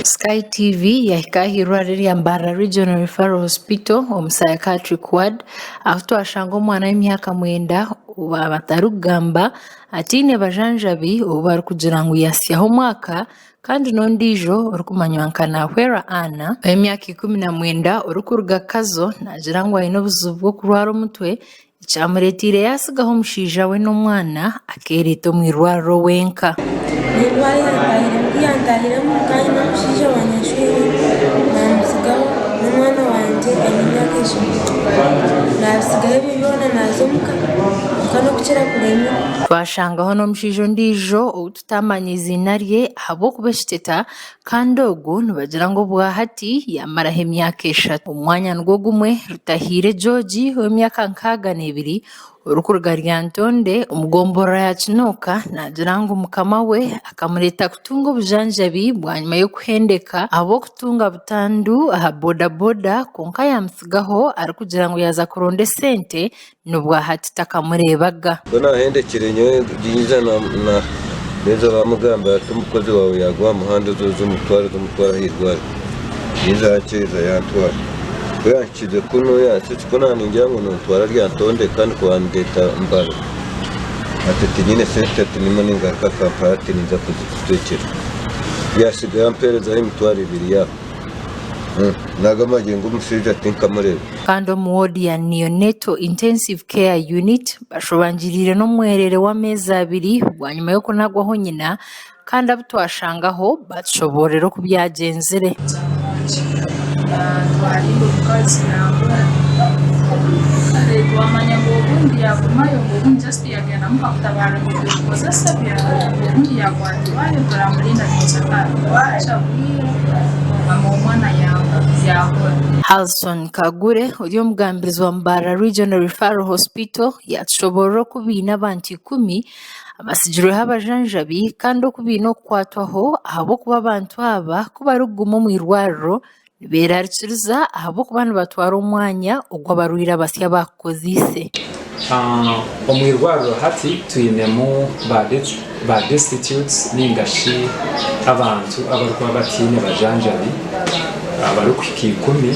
Sky TV yahikahirwa riri ya Mbarara Regional Referral Hospital Psychiatric Ward aho twashanga umwana w'imyaka 9 batarugamba atine bajanjabi bari kugira ngo yasyaho mwaka kandi nondijo urukumanyankana Wera Ana w'imyaka 19 urukuruga kazo nagira ngo ayino buzubwo kurwara umutwe icyamuretire yasigaho umushija we n'umwana akerito mu irwaro wenka yandahira mu kanya n'umushije wanyashuri namusigaho n'umwana wanjye imyaka 10 nasigaye bibona nazomuka kano kucera kurema twashangaho n'umushije ndijo ututamanye izina rye habo kubeshiteta kandogo nubagira ngo bwahati yamarahe imyaka 3 umwanya ngo gumwe Rutahire George w'imyaka 62 urukuruga ryantonde umugombora yakinoka nagira ngo mukama we akamureta kutunga bujanjabi bwanyuma yo kuhendeka abo kutunga butandu boda konka yamsigaho ari kugira ngo yaza kuronde sente nubwo hati takamurebaga bona hendekere nyoye byiza na neza bamugamba tumukozi wawe yagwa muhanda z'umutwara hirwara yiza yakiriza yantwara yankize kuno yasitse kona ningira ngo ntwara ryantonde kandi kwandeta mbara atete nyine sente tunimo n'ingaruka kampati niza kuzitekera yasigaye ampereza imitwaro 2 ya nagamaje ngo umusije atinkamureba kandi mu ward ya neonatal intensive care unit bashobangirire no mwerere w'amezi 2 bwanyuma yo kunagwaho nyina kandi abutwashangaho batshoborero kubyagenzere twarindo mukazi nangwa twamanya ngo ubundi yagumayo ngo ubundi just yagenda mukamutabara ngo dukoze sabya ubundi yakwatwaye turamurinda cyane wacha umwana yawe Halson Kagure uri umugambirizi wa Mbarara Regional Referral Hospital yatshobora kubina abantu 10 amasijiro y'abajanjabi kandi okubino kwatwaho abo kuba abantu aba kuba rugumo mu irwaro berarikireire abo kubantu batwara umwanya ugwa baruhira basya bakozise omwirwaro hati tuyinemo ba destitutes n'ingashi abantu abarwa batine bajanjabi abarukwiki 10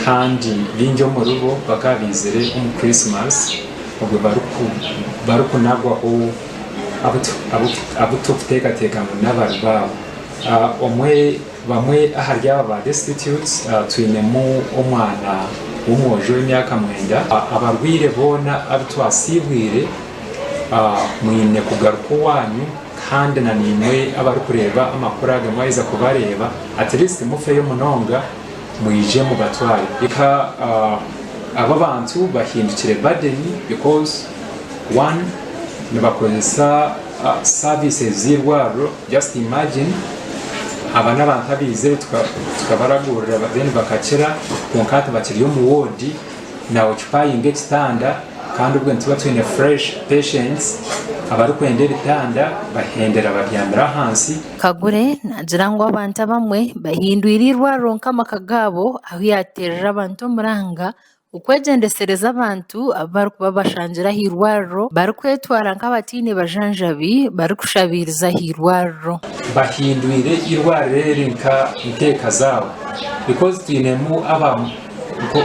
kandi binjo mu rugo bakabizere Christmas ubwo barukunagwaho abutufuteka mu n'abarwabo bamwe aharya ba destitutes tuyinemo umwana w'umwojo w'imyaka 9 abarwire bona abutwasibwire mwine kugaruka wanyu kandi na nimwe abarukureba amakuru agamwaiza kubareba at least mufe yo munonga mwije mu batwari ika aba bantu bahindukire burden because one nibakozesa services z'irwaro just imagine abana bantabize tukabaragurira then bakakira konkate bakiriyo mu ward na occupying extanda kandi ubwo ntuba twine fresh patients abari kwendera itanda bahendera baryamira hansi Kagure nagira ngo abantu bamwe bahindwirirwa ronka makagabo aho yaterera abantu muranga ukwegendesereza abantu abari kuba bashangira hirwaro bari kwetwara nk'abatine bajanjabi bari kushabiriza hirwaro bahindwire irwarere nkeka zawo because twinemu abamu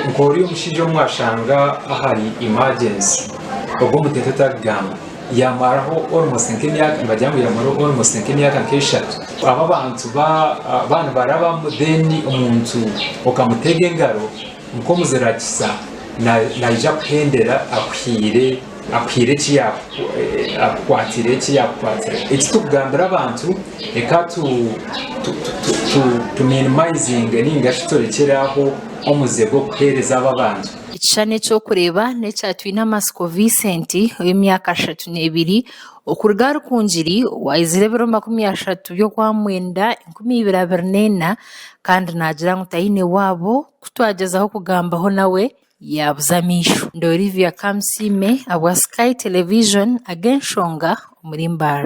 nkori umushije mwashanga ahari emergency ubwo mutete gamba yamaraho almost nk'imyaka bajyango yamaro almost nk'imyaka 3 aba bantu bana baraba mudeni umuntu ukamutege ngaro uko muzerakisa naija kuhendera akwire akwatire iki tugambira abantu eka tu minimizing n'ingashitorekeraho omuzego kuhereza aba bantu Ichane cyo kureba necyatwina Masco Vincent w'imyaka 32 okurgar kunjiri waizire 30 byo kwa mwenda 2024 kandi nagira ngo tayine wabo kutwagezaho kugambaho nawe yabuzamisho Olivia Kamsime abwa Sky Television agenshonga muri Mbarara.